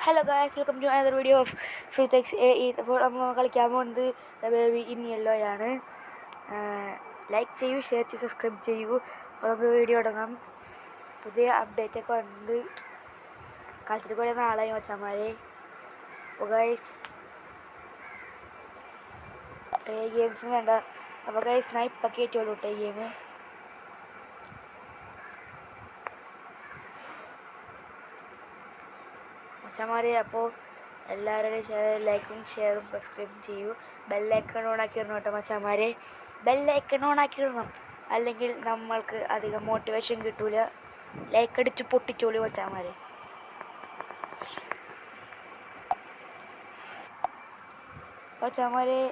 Hello guys, welcome to another video of Futex AI. അപ്പോൾ നമ്മൾ കളിക്കാൻ പോകുന്നത് ദ ബേബി ഇൻ യെല്ലോ ആണ്. ലൈക്ക് ചെയ്യൂ, ഷെയർ ചെയ്യൂ, സബ്സ്ക്രൈബ് ചെയ്യൂ. അപ്പോൾ നമുക്ക് വീഡിയോ ഇടണം. പുതിയ അപ്ഡേറ്റ് ഒക്കെ ഉണ്ട്. കളിച്ചിട്ട് കുറേ നാളായി മച്ചാന്മാരെ. അപ്പോൾ ഗൈസ് ഗെയിംസും വേണ്ട. അപ്പോൾ ഗൈസ് ഞാൻ ഇപ്പം കയറ്റുള്ളൂ ഗെയിം. മച്ചാന്മാരെ, അപ്പോൾ എല്ലാവരുടെയും ലൈക്കും ഷെയറും സബ്സ്ക്രൈബും ചെയ്യൂ. ബെല്ലൈക്കൺ ഓണാക്കി ഇടണം കേട്ടോ മച്ചാന്മാരെ. ബെല്ലൈക്കൺ ഓണാക്കി ഇടണം, അല്ലെങ്കിൽ നമ്മൾക്ക് അധികം മോട്ടിവേഷൻ കിട്ടൂല. ലൈക്ക് അടിച്ച് പൊട്ടിച്ചോളി മച്ചാന്മാരെ. മച്ചാന്മാരെ,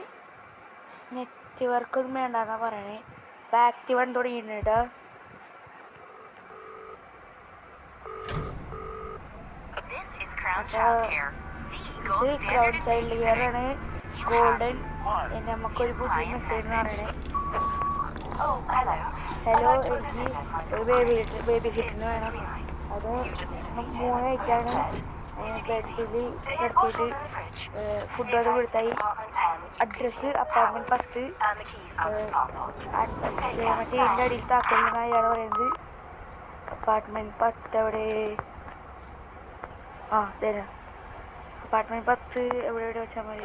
നെറ്റ് വർക്കൊന്നും വേണ്ടെന്നാ പറയണേ. ഇപ്പം ആക്റ്റീവ് ആണ് തുടങ്ങിയിട്ടുണ്ട് കേട്ടോ. ഇത് ക്രൗഡ് ചൈൽഡ് കെയർ ആണ്. ഗോൾഡൻ നമുക്കൊരു പുതിയ മെസ്സേജ് എന്ന് പറയണേ. ഹലോ, എനിക്ക് ഒരു ബേബി സിറ്റിന് വേണം. അത് 3 ആയിട്ടാണ്. ബെഡിൽ കിടത്തിയിട്ട് ഫുഡ് ഓർഡർ കൊടുത്തായി. Address apartment 10. മറ്റേ എൻ്റെ അടിയിൽ താക്കോലെന്നാണ് അയാൾ പറയുന്നത്. അപ്പാർട്ട്മെൻറ്റ് 10 എവിടെ? തരാം. അപ്പാർട്ട്മെൻറ്റ് 10 എവിടെ വെച്ചാൽ മതി.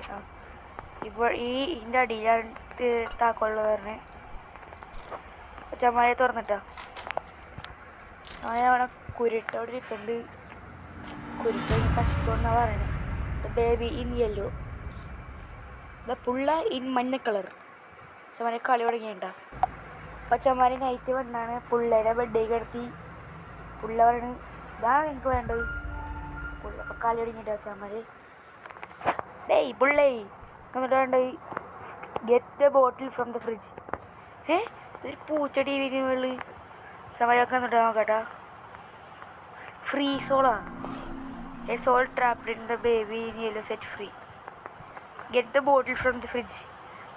ഇപ്പോൾ ഇതിൻ്റെ അടിയിലാണ് താക്കോലുള്ളത് പറഞ്ഞത്. ചമ്മാരെ തുറന്നിട്ടോ. അവിടെ കുരുട്ടോടെ ഇരിപ്പുണ്ട്. കുരുട്ട കഷ്ടമെന്നാണ് പറയണത്. ബേബി ഇൻ യെല്ലോ, പുള്ള ഇൻ മഞ്ഞ കളർ. ചമ്മാരെ കളി തുടങ്ങിയിട്ടുണ്ടോ. അപ്പം ചമ്മാരെ നൈറ്റ് വന്നാണ്. പുള്ളേനെ ബെഡേക്ക് കിടത്തി. പുള്ള പറയണ് ഇതാണ് എനിക്ക് വേണ്ടത്. പുള്ള അപ്പം കളി തുടങ്ങിയിട്ടോ ചമ്മാര്. ഡേയ് പുള്ളേ എന്നിട്ട് വേണ്ടത് get the bottle from the fridge. ഒരു പൂച്ച ടി വിക്ക് മുകളിൽ ചമയൊക്കെ എന്നിട്ട് നോക്കട്ടാ. ഫ്രീ സോളാ. A soul trapped in the baby in yellow set free. Get the bottle from the fridge.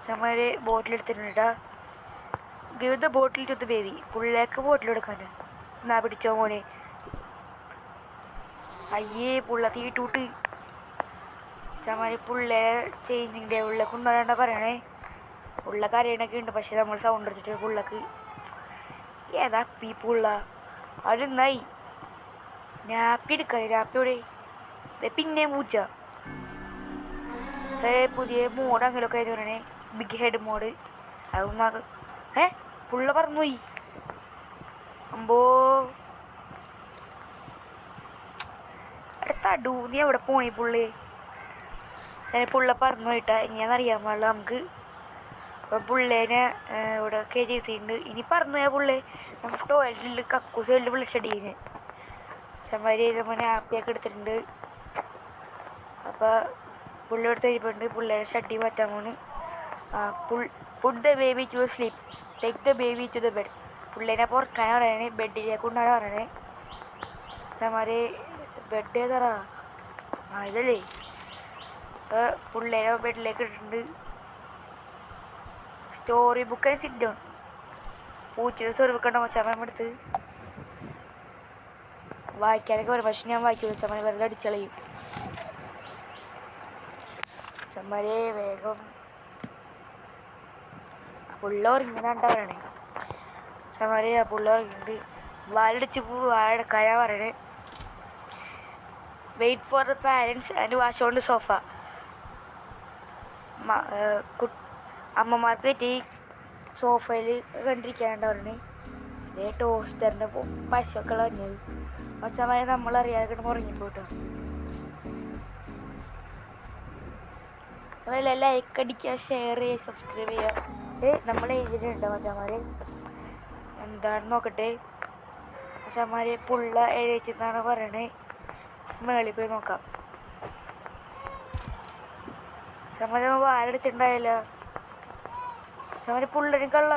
ചമ്മര് ബോട്ടിൽ എടുത്തിട്ടുണ്ട് കേട്ടോ. Give the bottle to the baby. പുള്ളേക്ക് ബോട്ടിൽ എടുക്കാൻ. എന്നാ പിടിച്ചോ മോനെ. അയ്യേ പുള്ള തീട്ടൂട്ട്. ചമ്മര് പുള്ളേ ചേഞ്ചിങ് ടേബിളിലെ കൊണ്ടുവരേണ്ട പറയണേ. പുള്ള കരയണൊക്കെ ഉണ്ട്, പക്ഷെ നമ്മൾ സൗണ്ട് അടിച്ചിട്ട് പുള്ളക്ക് ഏതാ പീ പുള്ള അത് നന്നായി. നാപ്പി എടുക്കാൻ. നാപ്പിയോടെ പിന്നെയും പൂച്ച. പുതിയ മോഡ് അങ്ങനെയൊക്കെ ആയിരുന്നു പറയണേ. Big head mode. അതൊന്നും പുള്ള പറന്നുപോയി. അമ്പോ അടുത്ത അടൂ. നീ എവിടെ പോണി പുള്ളേ? പുള്ള പറന്നു പോയിട്ടാ. എങ്ങനെയാണെന്നറിയാൻ പാടില്ല നമുക്ക്. അപ്പോൾ പുള്ളേനെ ഇവിടെ കയറ്റി ഇരുത്തിയിട്ടുണ്ട്. ഇനി പറഞ്ഞു പോയാൽ പുള്ളേ നമുക്ക് ടോയ്ലറ്റിൽ കക്കൂസ് വലിയ വിളിച്ചടിയിന് ചമ്മാരി നമ്മൾ ആപ്പിയൊക്കെ എടുത്തിട്ടുണ്ട്. അപ്പോൾ പുള്ള എടുത്ത് കഴിയുമ്പോണ്ട് പുള്ളേനെ ഷഡ്ഡി മാറ്റാൻ പോണ്. Put the baby to sleep. Take the baby to the bed. പുള്ളേനെ പുറക്കാനാണ് പറയണേ. ബെഡിലേക്ക് കൊണ്ടാണ് പറയണേ. ചമ്മാരി ബെഡ് ഏതാറാ? ഇതല്ലേ. അപ്പോൾ പുള്ളേനെ ബെഡിലേക്ക് ഇട്ടിട്ടുണ്ട്. Story book sit down. പൂച്ചയുടെ സ്റ്റോറി ബുക്ക് ഉണ്ടോ ചമ്മ എടുത്ത് വായിക്കാനൊക്കെ വരും, പക്ഷെ ഞാൻ വായിക്കില്ല. ചമ്മനെ വെറുതെ അടിച്ചളയും. ചമ്മരെ വേഗം പുള്ള ഉറങ്ങിനാണ്ടാ പറയണേ. ചമ്മരെ പുള്ള ഉറങ്ങിണ്ട്. വാലടിച്ച് വാഴക്കാനാ പറയണേ. Wait for the parents and wash on the sofa. അമ്മമാർക്ക് പറ്റി സോഫയിൽ കണ്ടിരിക്കാനുണ്ട് പറഞ്ഞ്. ഇതേ ടോസ്റ്ററിൻ്റെ പശയൊക്കെ വന്നത് മച്ചമാരെ നമ്മളറിയാതെ കിടന്ന് ഉറങ്ങിപ്പോട്ടോ. നമ്മളെല്ലാം ലൈക്ക് അടിക്കുക, ഷെയർ ചെയ്യുക, സബ്സ്ക്രൈബ് ചെയ്യുക. നമ്മൾ എഴുതിയിട്ടുണ്ടോ മച്ചമാരെ? എന്താണെന്ന് നോക്കട്ടെ. മച്ചമാരെ പുള്ള എഴുതിച്ചെന്നാണ് പറയണേ. മേളിൽ പോയി നോക്കാം. ചമ്മ വാലടിച്ചിട്ടുണ്ടായല്ലോ. ചമാരി പുള്ളനും കള്ള.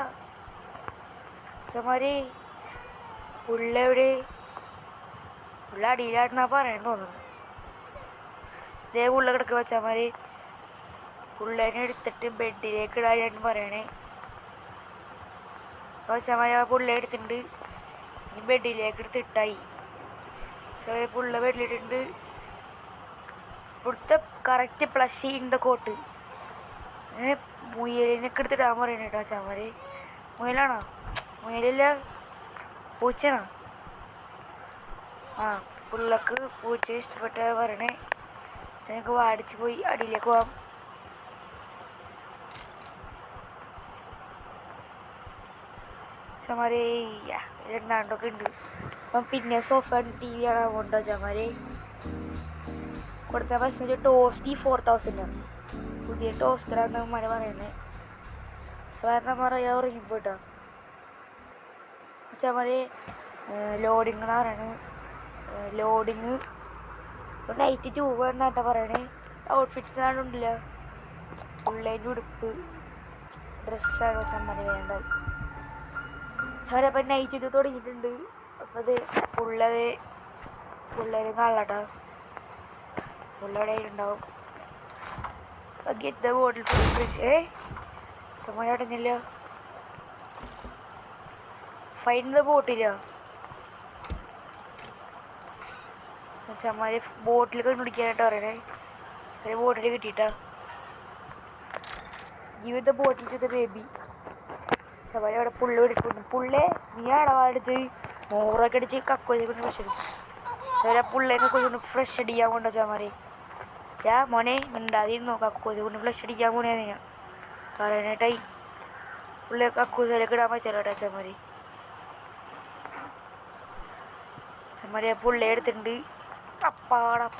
ചമാരി പുള്ള എവിടെ? പുള്ള അടിയിലാട്ടെന്നാ പറയാൻ തോന്നുന്നു. ഇതേ പുള്ള കിടക്കുക വെച്ചാമാരി. പുള്ളേനെ എടുത്തിട്ട് ബെഡിലേക്ക് ഇടാനാണ് പറയണേ. വെച്ചാമാരി ആ പുള്ള എടുത്തിട്ടുണ്ട്. ഇനി ബെഡിലേക്ക് എടുത്തിട്ടായി. പുള്ള ബെഡിലിട്ടുണ്ട്. ഇവിടുത്തെ correct plush in the cot. മുയലിനൊക്കെ എടുത്തിടാൻ പറയുന്നത് കേട്ടോ ചമര്. മുയലാണോ? മുയലില്ല, പൂച്ചയാണോ? ആ, പിള്ളക്ക് പൂച്ച ഇഷ്ടപ്പെട്ട പറയണേ. ഞങ്ങൾക്ക് വാടിച്ച് പോയി അടിയിലേക്ക് പോവാം. ചമാരെ രണ്ടാണ്ടൊക്കെ ഉണ്ട്. അപ്പം പിന്നെ സോഫ ടി വി ആണ് കൊണ്ടോ ചമാരെ. കൊടുത്ത പൈസ ടോസ്റ്റ് 4000 പുതിയ ടോസ്റ്ററാന്ന് മഴ പറയുന്നത്. കാരണം പറയാ ഉറങ്ങിപ്പോ കേട്ടോ ചമാരെ. ലോഡിങ് എന്നാ പറയണത്. ലോഡിങ് നൈറ്റ് 2 എന്നാട്ടാ പറയണേ. ഔട്ട്ഫിറ്റ്സ് ഉണ്ടല്ല, പിള്ളേൻ്റെ ഉടുപ്പ് ഡ്രസ്സാണ് ചമ്മരി വേണ്ടത്. ചമര അപ്പം നൈറ്റ് ഇത് തുടങ്ങിയിട്ടുണ്ട്. അപ്പം അത് പിള്ളേർ കള്ളട്ടോ, പിള്ളേടെ ഉണ്ടാവും. Get the bottle fridge. ചമ്മര അടഞ്ഞില്ല. Find the bottle. ചമ്മാരി ബോട്ടിൽ കണ്ടുപിടിക്കാനായിട്ട് പറയണേ. ചെറിയ ബോട്ടിൽ കിട്ടിയിട്ടാ. Give the bottle to the baby. ചമ്മാരി അവിടെ പുള്ള എടുക്കുന്നു. പുള്ളേ നീ അടവാടിച്ച് 100 അടിച്ച് കക്കോയെ കൊണ്ട് ഫ്രഷ് അടിച്ചു. പുള്ളേനെ കൊണ്ട് ഫ്രഷ് അടിക്കാൻ കൊണ്ടോ ചമ്മാരി. മോനെ ഉണ്ടാതിരുന്നോ, കക്കോയെ കൊണ്ട് ഫ്രഷ് അടിക്കാൻ പോണേ ഞാൻ പറയാനായിട്ടായി. പുള്ളേ കക്കൂസിലേക്ക് ഇടാൻ പറ്റില്ല കേട്ടോ ചമ്മാരി. ചമ്മാരി ആ പുള്ളേ എടുത്തിട്ടുണ്ട്. അപ്പാടം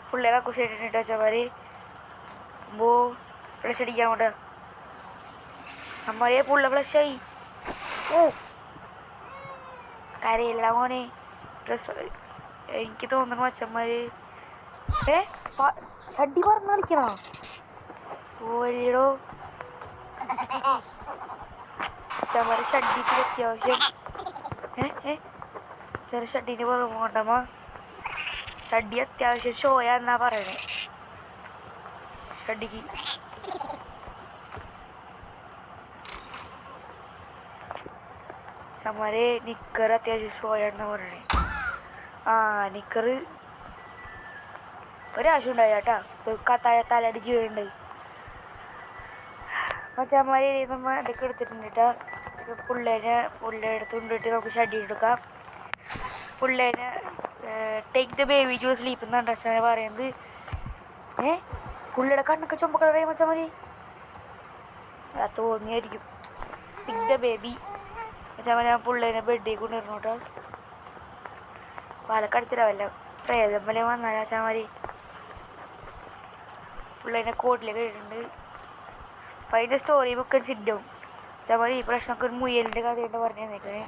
പുള്ളേരെ കക്കൂസിട്ടിട്ട് ചമ്മാരി ഫ്ലഷ് അടിക്കാൻ കൊണ്ട് അമ്മയെ പുള്ള ഫ്ലഷായി. കരയില്ല മോനെ. ഡ്രസ് എനിക്ക് തോന്നുന്നു അച്ഛന്മാര് ഷഡ്ഡി പറഞ്ഞ കളിക്കണോ? ഓരോ അച്ഛന്മാര് ഷഡ്ഡിക്ക് അത്യാവശ്യം ചെറിയ ഷഡ്ഡിന് പോകണ്ടമ്മ. ഷഡ്ഡി അത്യാവശ്യം ഷോയാന്നാ പറയണേ. ഷഡ്ഡിക്ക് ചമ്മരെ നിക്കർ അത്യാവശ്യം ഷോയാന്നാ പറയണേ. ആ നിക്കറ് ഒരാവശ്യം ഉണ്ടായി കേട്ടാ. തലടിച്ച് വീഴുണ്ടായി. ചമ്മരി നമ്മൾ ഇതൊക്കെ എടുത്തിട്ടുണ്ട് കേട്ടോ. പുള്ളേനെ എടുത്ത് കൊണ്ടിട്ട് നമുക്ക് ഷഡ്ഡി എടുക്കാം. പുള്ളേനെ take the baby to sleep എന്നാണ് അച്ഛനെ പറയുന്നത്. പുള്ളിയുടെ കണ്ണൊക്കെ ചുമ കളറിയ മച്ചമതി തോന്നിയായിരിക്കും. ടേക്ക് ദ ബേബി മച്ചമ്മ. ഞാൻ പുള്ളേനെ ബെഡിൽ കൊണ്ടിരുന്നു കേട്ടോ. പാലക്കടിച്ചിടാവല്ല പ്രേതം പോലെ വന്നാൽ അച്ഛന്മാരി. പുള്ളേനെ കോട്ടിലേക്ക് ഇട്ടിട്ടുണ്ട്. അപ്പം അതിൻ്റെ സ്റ്റോറി ബുക്ക് സിഡും ചമ്മതി. ഈ പ്രശ്നമൊക്കെ ഒരു മുയലിൻ്റെ കഥയുണ്ട് പറഞ്ഞു തന്നേക്കണേ.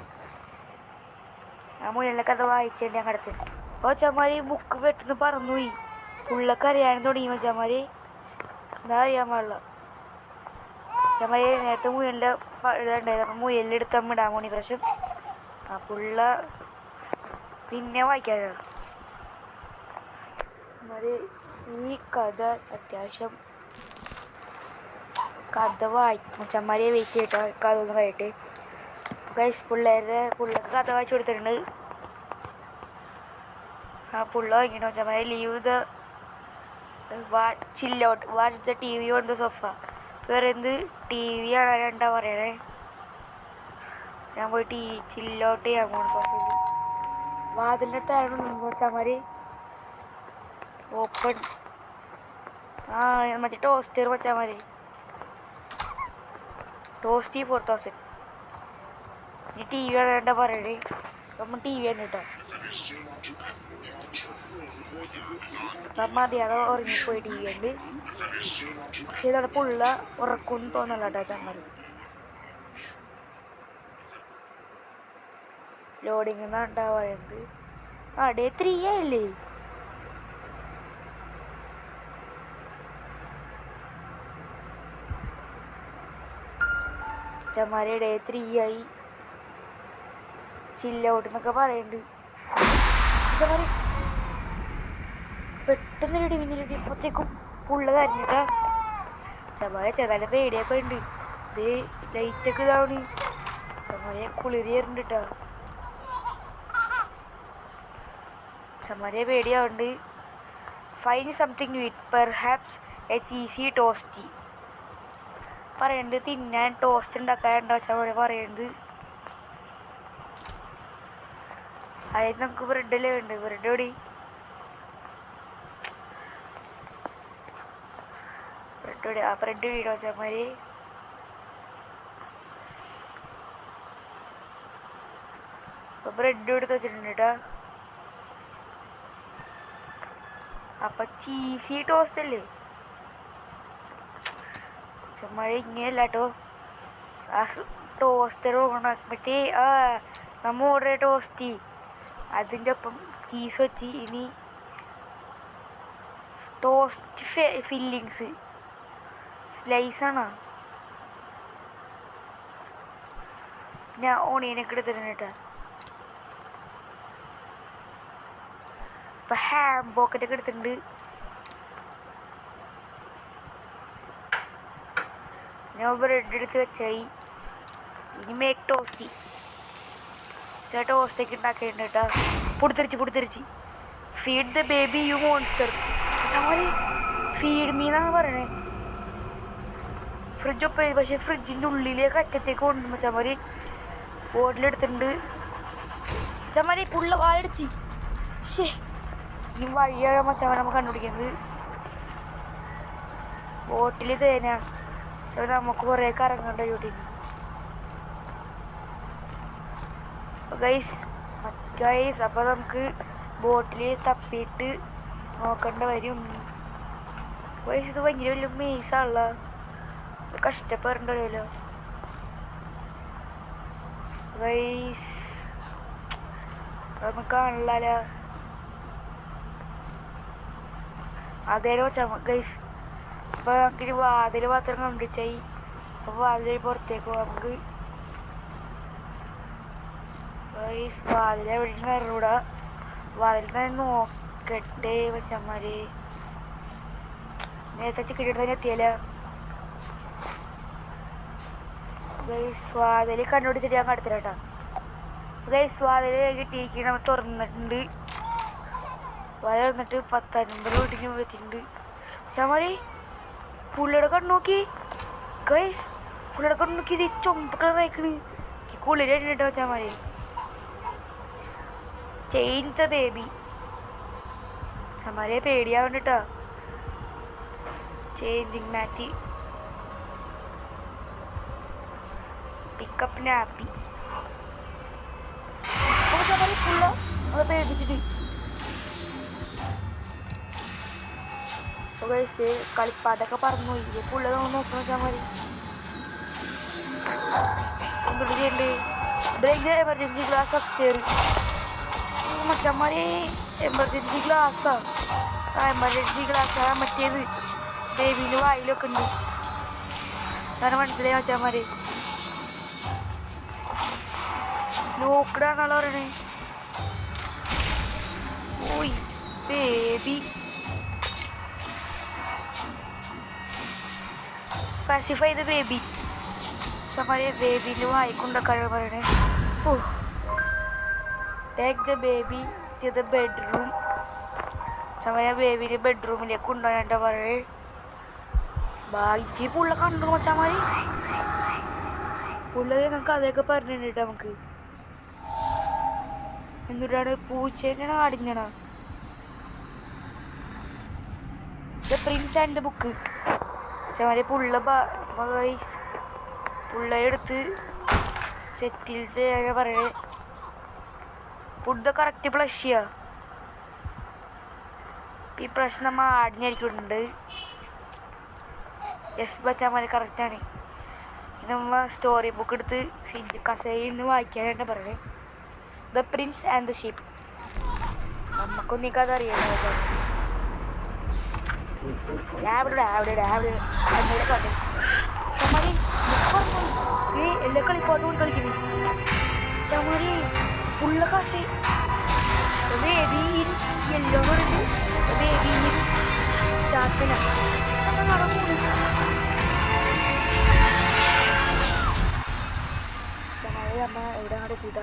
ആ മുയലിൻ്റെ കഥ വായിച്ചേണ്ടി ഞാൻ കിടത്തി. അപ്പോൾ ചമ്മരി ബുക്ക് പെട്ടെന്ന് പറന്നുപോയി. പുള്ളൊക്കെ അറിയാനും തുടങ്ങി ചമ്മരി. എന്താ അറിയാൻ പാടില്ല ചമ്മരി. നേരത്തെ മുയലിൻ്റെ ഇതുണ്ടായത്. അപ്പം മുയലിനെടുത്ത് നമ്മൾ ഇടാൻ പോണി പ്രശ്നം. ആ പുള്ള പിന്നെ വായിക്കാനാണ് ചമ്മരി. ഈ കഥ അത്യാവശ്യം കഥ വായിക്കും ചമ്മരിയെ വെയിറ്റ് ചെയ്തിട്ടോ. കഥ ഒന്ന് കഴിയട്ടെ ഗൈസ്. പുള്ളക്ക് കഥ വായിച്ചു കൊടുത്തിട്ടുണ്ട്. ആ പുള്ള വാങ്ങിക്കണോ ചമ്മരി. Leave the child watch the T V on the sofa. വേറെ എന്ത് ടി വി ആണ് രണ്ടാ പറയണേ. ഞാൻ പോയി ചില്ലോട്ട് ചെയ്യാൻ പോണ സോഫയിൽ. വാതിലിൻ്റെ അടുത്തായിരുന്നു ചമ്മരി. ഓപ്പൺ. ആ മറ്റേ ടോസ്റ്റർ വെച്ചാൽ മതി. ടോസ്റ്റ് 4000. ഇനി ടി വി ആണ് എന്താ പറയണേ. നമ്മൾ ടി വി ആണ് കേട്ടോ. മതി അത് ഉറങ്ങിപ്പോയി ടി വി ഉണ്ട്. പക്ഷേ ഇതാണ് പുള്ള ഉറക്കൊന്നും തോന്നല്ല കേട്ടോ ചമ്മരി. ലോഡിങ് എന്നാണ് ഉണ്ടാവുന്നത്. ആ ഡേ 3 ആയില്ലേ. ചമ്മരി ഡേ 3 ആയി. ചില്ലൗട്ട് എന്നൊക്കെ പറയുന്നുണ്ട് ചമ്മരി. പെട്ടെന്ന് റെഡി പിന്നീട് ഇപ്പത്തേക്കും പുള്ള കരഞ്ഞിട്ടാ ചമ്മരി. ചെറുതായിട്ട് പേടിയൊക്കെ ഉണ്ട്. ഇത് ലൈറ്റൊക്കെ ഇതാവണി ചമ്മരിയെ കുളിരി വരുന്നുണ്ട് കേട്ടോ. ചമ്മരെ പേടിയാവുണ്ട്. Find something to eat, perhaps a cheesy toastie. പറയുന്നുണ്ട് തിന്നാൻ ടോസ്റ്റ് ഉണ്ടാക്കാനുണ്ടോ ചമ്മരെ പറയുന്നത്. അതായത് നമുക്ക് ബ്രെഡല്ലേ ഉണ്ട്, ബ്രെഡ് ഓടി ബ്രെഡ് ആ ബ്രെഡ് വീടോ ചമ്മരി. അപ്പൊ ബ്രെഡ് എടുത്ത് വെച്ചിട്ടുണ്ട് കേട്ടോ. അപ്പൊ ചീസി ടോസ്റ്റ് അല്ലേ ചമ്മഴ ഇങ്ങനെയല്ല കേട്ടോ. ആ ടോസ്റ്റർ മറ്റേ നമ്മ ഓർഡർ ചെയ്ത ടോസ്റ്റ് അതിൻ്റെ ഒപ്പം ചീസ് വെച്ച് ഇനി ടോസ്റ്റ് ഫില്ലിങ്സ് സ്ലൈസാണോ പിന്നെ ഓണിയനൊക്കെ എടുത്തിട്ടുണ്ട് കേട്ടോ. ഇപ്പം ഹാം പോക്കറ്റൊക്കെ എടുത്തിട്ടുണ്ട്. ഞാൻ ബ്രെഡ് എടുത്ത് വെച്ചായി. ഇനി മേക്ക് ടോസ്റ്റി ടോസ്റ്റൊക്കെ ഉണ്ടാക്കിയിട്ടുണ്ട് കേട്ടോ. പൊടുത്തിരിച്ച് feed the baby you monster. ചമ്മരി ഫീഡ് മീ എന്നാണ് പറയണേ. ഫ്രിഡ്ജ് ഒപ്പം പക്ഷേ ഫ്രിഡ്ജിൻ്റെ ഉള്ളിലേക്ക് അറ്റത്തേക്ക് കൊണ്ടുപോകുമ്പോൾ ചമ്മരി ബോട്ടിലെടുത്തിട്ടുണ്ട്. ചമ്മരി പുള്ള വാഴടിച്ച് ശേ ഇനി വഴിയാണ് മച്ചമ്മ നമ്മൾ കണ്ടുപിടിക്കുന്നത്. ബോട്ടിൽ തേന നമുക്ക് കുറേ കറങ്ങണ്ട ചൂട്ടിന്. ഗൈസ് അപ്പോൾ നമുക്ക് ബോട്ടിൽ തപ്പിയിട്ട് നോക്കേണ്ട വരും. ഗൈസ് ഇത് ഭയങ്കര വലിയ മേസാണല്ല, കഷ്ടപ്പെടണ്ടല്ലോ ഗൈസ്. നമുക്ക് കാണില്ലല്ലോ അതേലോ ഗൈസ്. അപ്പോൾ നമുക്കിനി വാതിൽ മാത്രം കണ്ടുപിടിച്ചായി. അപ്പോൾ വാതിൽ പുറത്തേക്ക് പോകാം നമുക്ക്. ഗൈസ് വാതിൽ എവിടെയും കയറൂടാ. വാതിൽ തന്നെ നോക്കട്ടെ വച്ചന്മാര്. നേരത്തെ ചിക്കൻ തന്നെ എത്തിയല്ല ഗൈസ്. വാതിൽ കണ്ടുപിടിച്ചിട്ട് ഞാൻ കടത്തില്ല കേട്ടോ. ഗൈസ് വാതിൽ കിട്ടിയിരിക്കും നമ്മൾ തുറന്നിട്ടുണ്ട്. വാതിൽ തുറന്നിട്ട് 10:50 വീട്ടിന് എത്തിയിട്ടുണ്ട്. ചമ്മരി പുള്ളിയുടെ കണ്ണു നോക്കി ഗൈസ്. പുള്ളിയുടെ കണ്ണു നോക്കി ഇത് ചുമപ്പ് കളർ അയക്കണ് കുളിരായിട്ട് കേട്ടോ ചമ്മരി. ചേഞ്ച് ദ ബേബി ചമ്മരെ പേടിയാവുണ്ട് കേട്ടോ. ചേഞ്ചിങ് മാറ്റി പിക്കപ്പ് നാപ്പി. ചമ്മരി പുള്ള അത് പേടിച്ചിട്ട് കളിപ്പാട്ടൊക്കെ പറഞ്ഞു പോയി. പുള്ള നോക്കണം ചമ്മരി. എന്തുകൊണ്ട് ചെയ്യണ്ടേ ബ്രേക്ക് എമർജൻസി ഗ്ലാസ് അപ്സ്റ്റേർ മച്ചന്മാരെ. എമർജൻസി ഗ്ലാസ്സാ എമർജൻസി ഗ്ലാസ്സാ മറ്റേത് ബേബിൻ്റെ വായിലൊക്കെ ഉണ്ട്. അങ്ങനെ മനസ്സിലായി മച്ചന്മാരെ. നോക്കടാന്നാണല്ലോ പറയണേ. ഓയ് ബേബി പാസിഫൈ ദ ബേബി ചമ്മരെ. ബേബിൻ്റെ വായിക്കൊണ്ടൊക്കെ പറയണേ. ഓ take the baby to the bedroom ചമ്മര. ബേബിൻ്റെ ബെഡ്റൂമിലേക്ക് കൊണ്ടുപോകാനായിട്ടാ പറയണേ. ഭാഗ്യ പുള്ള കണ്ടു മച്ചന്മാര്. പുള്ള ഞങ്ങൾക്ക് അതൊക്കെ പറഞ്ഞിട്ടുണ്ട് നമുക്ക്. എന്നിട്ടാണ് പൂച്ചേനാണ് അടിഞ്ഞണ. The prince and the book ചമ്മര. പുള്ളയെടുത്ത് സെറ്റിൽ പറയണേ. ഫുഡ് കറക്റ്റ് ഫ്ലഷ് ചെയ്യുക. ഈ പ്രശ്നം നമ്മൾ ആടിഞ്ഞായിരിക്കുന്നുണ്ട്. യെസ് ബച്ചാമാര് കറക്റ്റാണ്. നമ്മൾ സ്റ്റോറി ബുക്ക് എടുത്ത് കസയിൽ നിന്ന് വായിക്കാനായിട്ട് പറയണേ. The prince and the ship. നമുക്കൊന്നും ഈ കഥ അറിയാം. പാട്ട് ചമ്മരി എല്ലാ കളിപ്പാട്ടും കളിക്കുന്നു ചമ്മരി. പുള്ള കാശ് ബേബി യെല്ലോ പറഞ്ഞ് ബേബി ചാത്തന നടക്കുന്നു. ചമ്മരി അമ്മ എവിടെ അങ്ങോട്ട് എത്തിയിട്ടാ.